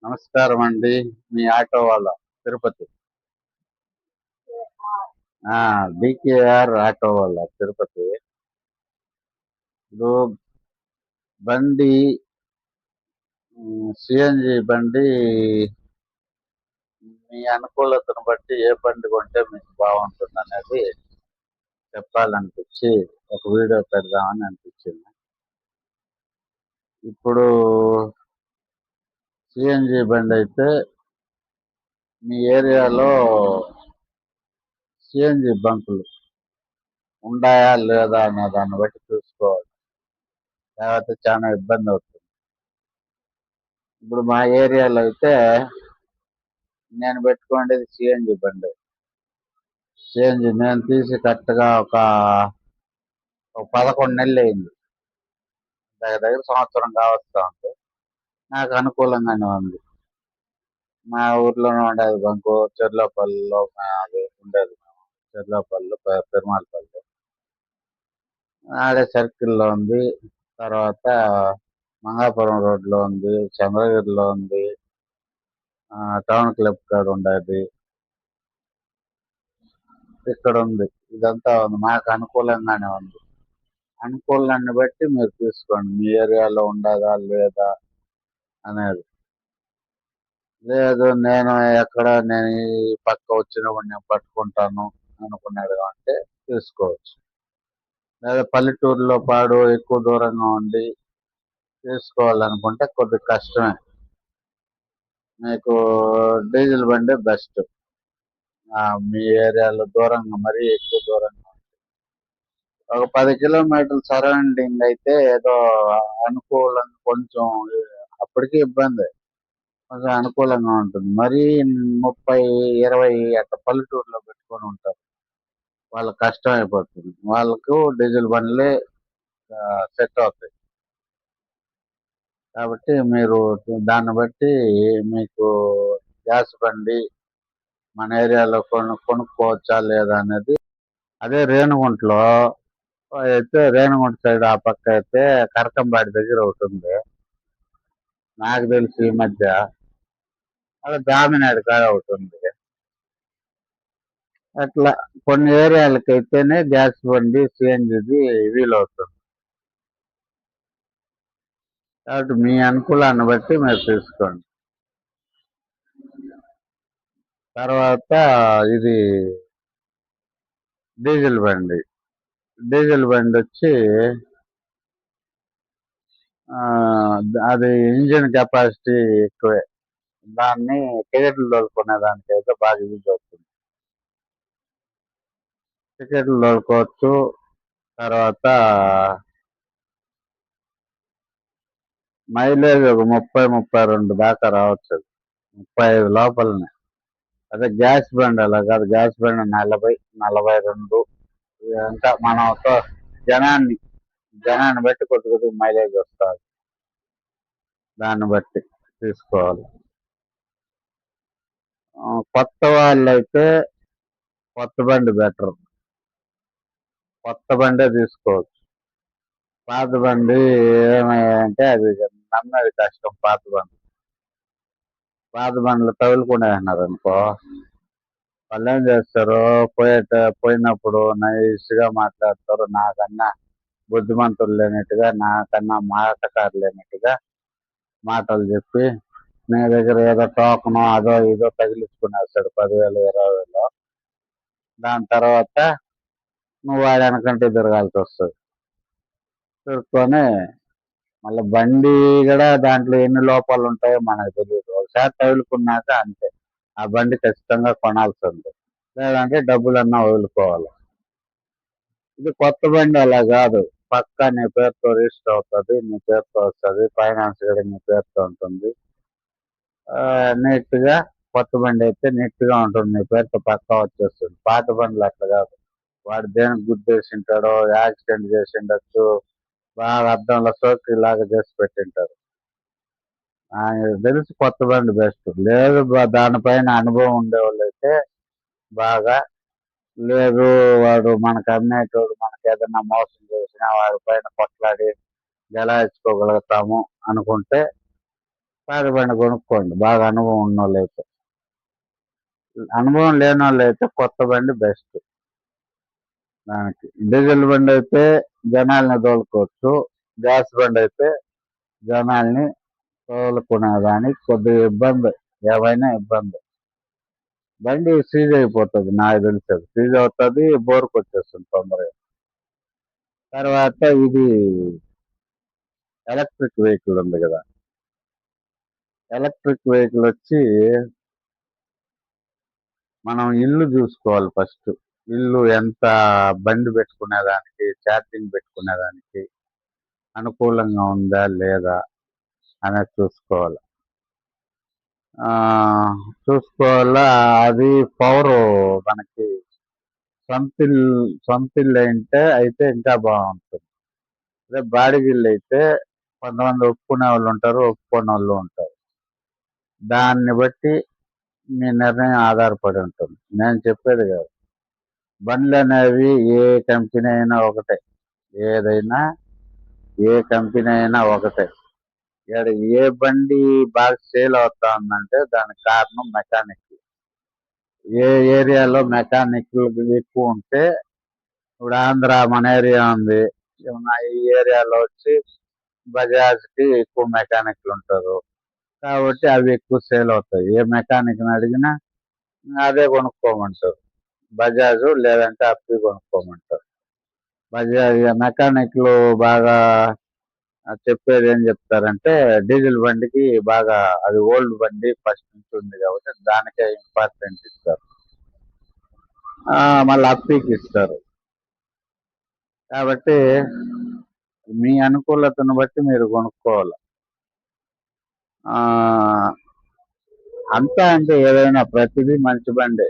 నమస్కారం అండి. మీ ఆటో వాళ్ళ తిరుపతి. డీకేఆర్ ఆటో వాళ్ళ తిరుపతి. ఇప్పుడు బండి సిఎన్జి బండి మీ అనుకూలతను బట్టి ఏ బండి కొంటే మీకు బాగుంటుంది అనేది చెప్పాలనిపించి ఒక వీడియో పెడదామని అనిపించింది. ఇప్పుడు సిఎన్జి బండి అయితే మీ ఏరియాలో సిఎన్జి బంకులు ఉన్నాయా లేదా అనే దాన్ని బట్టి చూసుకోవాలి. లేకపోతే చాలా ఇబ్బంది అవుతుంది. ఇప్పుడు మా ఏరియాలో అయితే నేను పెట్టుకునేది సిఎన్జి బండి. సిఎన్జి నేను తీసి కరెక్ట్గా ఒక 11 నెలలు అయింది. దగ్గర సంవత్సరం కావస్తా ఉంది. నాకు అనుకూలంగానే ఉంది. మా ఊర్లోనే ఉండేది బంకు చెర్లోపల్లిలో అది ఉండేది. చెర్లోపల్లి పెరుమాళపల్లి ఆడే సర్కిల్లో ఉంది. తర్వాత మంగాపురం రోడ్లో ఉంది, చంద్రగిరిలో ఉంది, టౌన్ క్లబ్ కాడ ఉండేది, ఇక్కడ ఉంది. ఇదంతా ఉంది. మాకు అనుకూలంగానే ఉంది. అనుకూలాన్ని బట్టి మీరు తీసుకోండి. మీ ఏరియాలో ఉండదా లేదా అనేది. లేదు నేను ఈ పక్క వచ్చినప్పుడు నేను పట్టుకుంటాను అనుకున్నాడు అంటే తీసుకోవచ్చు. లేదా పల్లెటూరులో పాడు ఎక్కువ దూరంగా ఉండి తీసుకోవాలనుకుంటే కొద్దిగా కష్టమే. మీకు డీజిల్ బండి బెస్ట్. మీ ఏరియాలో దూరంగా మరీ ఎక్కువ దూరంగా ఒక 10 కిలోమీటర్ల సరౌండింగ్ అయితే ఏదో అనుకూలంగా కొంచెం అప్పటికీ ఇబ్బంది. కొంచెం అనుకూలంగా ఉంటుంది. మరీ 30, 20 అట్లా పల్లెటూరులో పెట్టుకొని ఉంటారు. వాళ్ళకి కష్టం అయిపోతుంది. వాళ్ళకు డీజిల్ బండ్లే సెట్ అవుతాయి. కాబట్టి మీరు దాన్ని బట్టి మీకు గ్యాస్ బండి మన ఏరియాలో కొనుక్కోవచ్చా లేదా అనేది. అదే రేణిగుంటలో అయితే రేణిగుంట సైడ్ ఆ పక్క అయితే కరకంబాడి దగ్గర ఒకటి ఉంది. నాకు తెలిసి ఈ మధ్య అలా దామినాడు కాడ ఒకటి ఉంది. అట్లా కొన్ని ఏరియాలకి అయితేనే గ్యాస్ బండి సిఎన్జిది వీలవుతుంది. కాబట్టి మీ అనుకూలాన్ని బట్టి మీరు తీసుకోండి. తర్వాత ఇది డీజిల్ బండి. డీజిల్ బండి వచ్చి అది ఇంజిన్ కెపాసిటీ ఎక్కువే. దాన్ని టికెట్లు తోలుకునే దానికి అయితే బాగా యూజ్ అవుతుంది. టికెట్లు తోలుకోవచ్చు. తర్వాత మైలేజ్ ఒక 30-32 దాకా రావచ్చు. 35 లోపలనే. అదే గ్యాస్ బండి అలా కాదు. గ్యాస్ బండి 40-42 ఇదంతా మనం జనాన్ని బట్టి కొద్ది మైలేజ్ వస్తుంది. దాన్ని బట్టి తీసుకోవాలి. కొత్త వాళ్ళు అయితే కొత్త బండి బెటర్. కొత్త బండే తీసుకోవచ్చు. పాత బండి ఏమయ్యాయంటే అది నమ్మేది కష్టం. పాత బండ్లు తగులుకునేస్తున్నారు అనుకో, వాళ్ళు ఏం చేస్తారు, పోయినప్పుడు నైస్గా మాట్లాడతారు. నాకన్నా బుద్ధిమంతులు లేనట్టుగా, నాకన్నా మాటకారు లేనట్టుగా మాటలు చెప్పి నీ దగ్గర ఏదో టోకను అదో ఇదో తగిలించుకునేస్తాడు 10,000, 20,000. దాని తర్వాత నువ్వు వాడు వెనకంటే తిరగాల్సి వస్తుంది. తిరుక్కొని మళ్ళీ బండి కూడా దాంట్లో ఎన్ని లోపాలు ఉంటాయో మనకు తెలియదు. ఒకసారి తగులుకున్నాక అంతే. ఆ బండి ఖచ్చితంగా కొనాల్సింది. లేదంటే డబ్బులన్నా వదులుకోవాలి. ఇది కొత్త బండి అలా కాదు. పక్కా నీ పేరుతో రిజిస్టర్ అవుతుంది, నీ పేరుతో వస్తుంది, ఫైనాన్స్ కూడా నీ పేరుతో ఉంటుంది. నీట్గా కొత్త బండి అయితే నీట్గా ఉంటుంది. నీ పేరుతో పక్కా వచ్చేస్తుంది. పాత బండ్లు అట్లా కాదు. వాడు దేనికి గుద్దేసింటాడో, యాక్సిడెంట్ చేసిండొచ్చు, బాగా అద్దంలో సోకి లాగా చేసి పెట్టింటారు. తెలిసి కొత్త బండి బెస్ట్. లేదు దానిపైన అనుభవం ఉండేవాళ్ళు అయితే బాగా, లేదు వాడు మనకు అమ్మేటోడు మనకు ఏదైనా మోసం చేసినా వాడి పైన కొట్లాడి గెలాయించుకోగలుగుతాము అనుకుంటే పాత బండి కొనుక్కోండి బాగా అనుభవం ఉన్నోళ్ళైతే. అనుభవం లేనోళ్ళైతే కొత్త బండి బెస్ట్ దానికి. డీజిల్ బండి అయితే జనాల్ని తోలుకోవచ్చు. గ్యాస్ బండి అయితే జనాల్ని తోలుకునేదానికి కొద్దిగా ఇబ్బంది. ఏమైనా ఇబ్బంది. బండి సీజ్ అయిపోతుంది నాకు తెలిసి. సీజ్ అవుతుంది, బోర్కి వచ్చేస్తుంది తొందరగా. తర్వాత ఇది ఎలక్ట్రిక్ వెహికల్ ఉంది కదా. ఎలక్ట్రిక్ వెహికల్ వచ్చి మనం ఇల్లు చూసుకోవాలి ఫస్ట్. ఇల్లు ఎంత బండి పెట్టుకునేదానికి, ఛార్జింగ్ పెట్టుకునేదానికి అనుకూలంగా ఉందా లేదా అనేది చూసుకోవాలి. చూసుకోవాలా. అది పవర్ మనకి సొంతిల్లు అయితే ఇంకా బాగుంటుంది. అదే బాడిగిల్లు అయితే కొంతమంది ఒప్పుకునే వాళ్ళు ఉంటారు, ఒప్పుకునే వాళ్ళు ఉంటారు. దాన్ని బట్టి మీ నిర్ణయం ఆధారపడి ఉంటుంది. నేను చెప్పేది కాదు. బండ్లు అనేవి ఏ కంపెనీ అయినా ఒకటే. ఏదైనా ఏ కంపెనీ అయినా ఒకటే. ఇక్కడ ఏ బండి బాగా సేల్ అవుతా ఉందంటే దానికి కారణం మెకానిక్. ఏ ఏరియాలో మెకానిక్లు ఎక్కువ ఉంటే, ఇప్పుడు ఆంధ్ర మన ఏరియా ఉంది. ఈ ఏరియాలో వచ్చి బజాజ్కి ఎక్కువ మెకానిక్లు ఉంటారు. కాబట్టి అవి ఎక్కువ సేల్ అవుతాయి. ఏ మెకానిక్ని అడిగినా అదే కొనుక్కోమంటారు. బజాజ్ లేదంటే అప్పి కొనుక్కోమంటారు. బజాజ్ మెకానిక్లు బాగా చెప్పేది ఏం చెప్తారంటే డీజిల్ బండికి బాగా అది ఓల్డ్ బండి ఫస్ట్ నుంచి ఉంది కాబట్టి దానికే ఇంపార్టెంట్ ఇస్తారు. మళ్ళీ అప్పికి ఇస్తారు. కాబట్టి మీ అనుకూలతను బట్టి మీరు కొనుక్కోవాలి. అంతా అంటే ఏదైనా ప్రతిదీ మంచి బండి.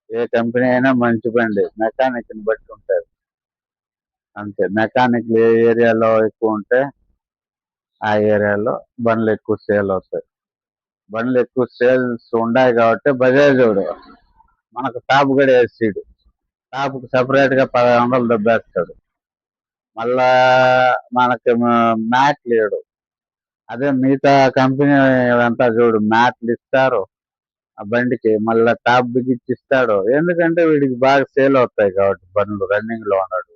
ఏ కంపెనీ అయినా మంచి బండి మెకానిక్ని బట్టి ఉంటుంది అంతే. మెకానిక్లు ఏ ఏరియాలో ఎక్కువ ఉంటే ఆ ఏరియాలో బండ్లు ఎక్కువ సేల్ అవుతాయి. బండ్లు ఎక్కువ సేల్స్ ఉన్నాయి కాబట్టి బజాజ్ మనకు టాప్ గడ వేసాడు. టాప్కి సపరేట్గా 1500 దెబ్బేస్తాడు. మళ్ళా మనకి మ్యాట్ లేడు. అదే మిగతా కంపెనీ అంతా చూడు మ్యాట్లు ఇస్తారు ఆ బండికి, మళ్ళీ టాప్ బిగించి ఇస్తాడు. ఎందుకంటే వీడికి బాగా సేల్ అవుతాయి కాబట్టి బండ్లు రన్నింగ్ లో ఉన్నాడు.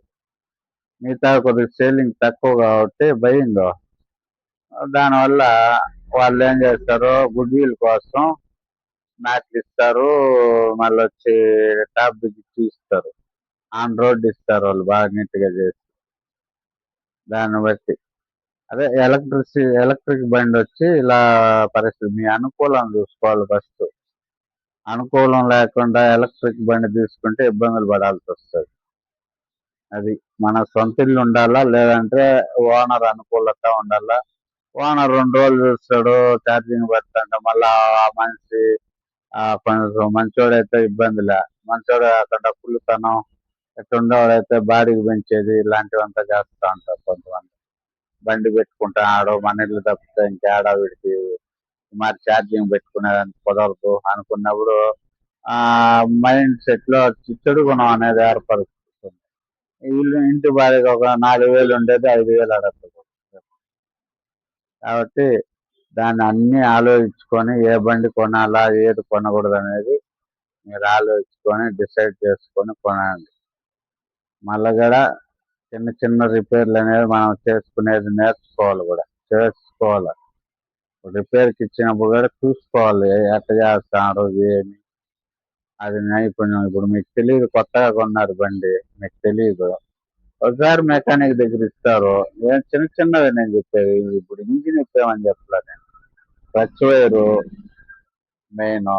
మిగతా కొద్దిగా సేలింగ్ తక్కువ కాబట్టి భయంగా దానివల్ల వాళ్ళు ఏం చేస్తారు, గుడ్ విల్ కోసం మ్యాట్లు ఇస్తారు, మళ్ళీ వచ్చి టాప్ బిగించి ఇస్తారు, ఆన్ రోడ్ ఇస్తారు వాళ్ళు బాగా నీట్గా చేసి. దాన్ని బట్టి అదే ఎలక్ట్రిక్ బండి వచ్చి ఇలా పరిస్థితి. మీ అనుకూలం చూసుకోవాలి ఫస్ట్. అనుకూలం లేకుండా ఎలక్ట్రిక్ బండి తీసుకుంటే ఇబ్బందులు పడాల్సి వస్తుంది. అది మన సొంత ఇల్లు ఉండాలా, లేదంటే ఓనర్ అనుకూలత ఉండాలా. ఓనర్ 2 రోజులు చూస్తాడు, ఛార్జింగ్ పెడతాడు. మళ్ళా ఆ మనిషి కొంచెం మంచోడైతే ఇబ్బందిలే. మంచోడు కాకుండా కుళ్ళుతనం ఎట్టుండేవాడైతే బాడీకి పెంచేది ఇలాంటివంతా చేస్తూ ఉంటారు కొంతమంది. బండి పెట్టుకుంటాడు, మన ఇల్లు తప్పితే ఇంకేడా వీడికి మరి ఛార్జింగ్ పెట్టుకునేదానికి కుదరదు అనుకున్నప్పుడు మైండ్ సెట్లో చెడు గుణం అనేది ఏర్పడుతుంది. ఇంటి బాడీకి ఒక 4000 ఉండేది 5000 అడగదు. కాబట్టి దాన్ని అన్ని ఆలోచించుకొని ఏ బండి కొనాలా, ఏది కొనకూడదు అనేది మీరు ఆలోచించుకొని డిసైడ్ చేసుకొని కొనండి. మళ్ళీ కూడా చిన్న చిన్న రిపేర్లు అనేవి మనం చేసుకునేది నేర్చుకోవాలి కూడా, చేసుకోవాలి. రిపేర్కి ఇచ్చినప్పుడు కూడా చూసుకోవాలి ఎట్లా చేస్తున్నారు ఏమి, అది నైపుణ్యం. ఇప్పుడు మీకు తెలియదు, కొత్తగా కొన్నారు బండి, మీకు తెలియదు. ఒకసారి మెకానిక్ దగ్గర ఇస్తారు. చిన్న చిన్నవి నేను చెప్పేది. ఇప్పుడు ఇంజిన్ ఇప్పామని చెప్పలే నేను. క్లచ్ వైరు మెయిన్,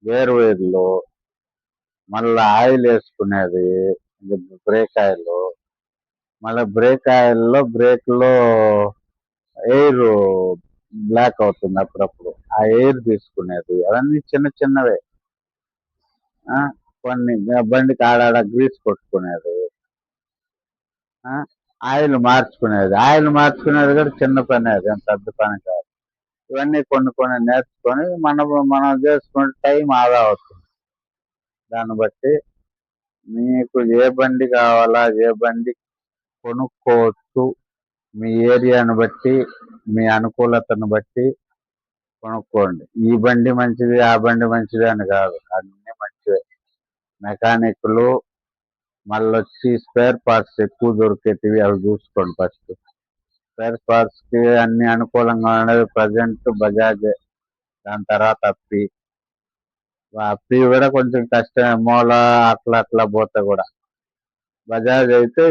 గేర్ వైర్లు, మళ్ళీ ఆయిల్ వేసుకునేది, బ్రేక్ ఆయిల్, మళ్ళీ బ్రేక్లో ఎయిర్ బ్లాక్ అవుతుంది అప్పుడప్పుడు, ఆ ఎయిర్ తీసుకునేది. అవన్నీ చిన్న చిన్నవే. కొన్ని బండికి ఆడాడ గ్రీస్ కొట్టుకునేది, ఆయిల్ మార్చుకునేది కూడా చిన్న పని, అది అంత పెద్ద పని కాదు. ఇవన్నీ కొన్ని నేర్చుకొని మనం చేసుకుంటే టైం ఆదా అవుతుంది. దాన్ని బట్టి మీకు ఏ బండి కావాలా, ఏ బండి కొనుక్కోవచ్చు, మీ ఏరియాను బట్టి మీ అనుకూలతను బట్టి కొనుక్కోండి. ఈ బండి మంచిది, ఆ బండి మంచిది అని కాదు, అన్నీ మంచివే. మెకానిక్లు మళ్ళొచ్చి స్పేర్ పార్ట్స్ ఎక్కువ దొరికేటివి అవి చూసుకోండి ఫస్ట్. స్పేర్ పార్ట్స్కి అన్ని అనుకూలంగా ఉండేది ప్రజెంట్ బజాజే. దాని తర్వాత అప్పి కూడా కొంచెం కష్టమే, మూల అట్లా అట్లా పోతే కూడా. బజాజ్ అయితే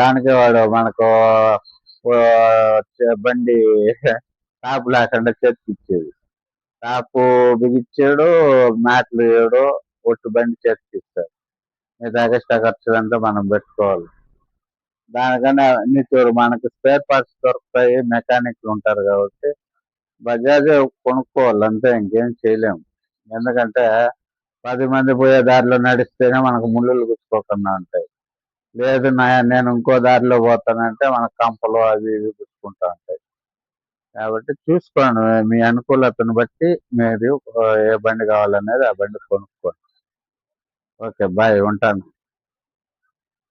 దానికే వాడు మనకు బండి టాప్ లేకుండా చేతికిచ్చేది. టాపు బిగిచ్చాడు, మ్యాట్లు వేయడు, ఒట్టు బండి చేతికిస్తాడు. మిగతా ఎక్స్ట్రా ఖర్చులంతా మనం పెట్టుకోవాలి. దానికన్నా మనకి స్పేర్ పార్ట్స్ దొరుకుతాయి, మెకానిక్లు ఉంటారు కాబట్టి బజాజే కొనుక్కోవాలి అంతే, ఇంకేం చేయలేము. ఎందుకంటే 10 మంది పోయే దారిలో నడిస్తేనే మనకు ముళ్ళులు గుచ్చుకోకుండా ఉంటాయి. లేదు నేను ఇంకో దారిలో పోతానంటే మనకు కంపలు అవి ఇవి గుచ్చుకుంటూ ఉంటాయి. కాబట్టి చూసుకోండి, మీ అనుకూలతను బట్టి మీరు ఏ బండి కావాలనేది ఆ బండి కొనుక్కోండి. ఓకే, బాయ్, ఉంటాను.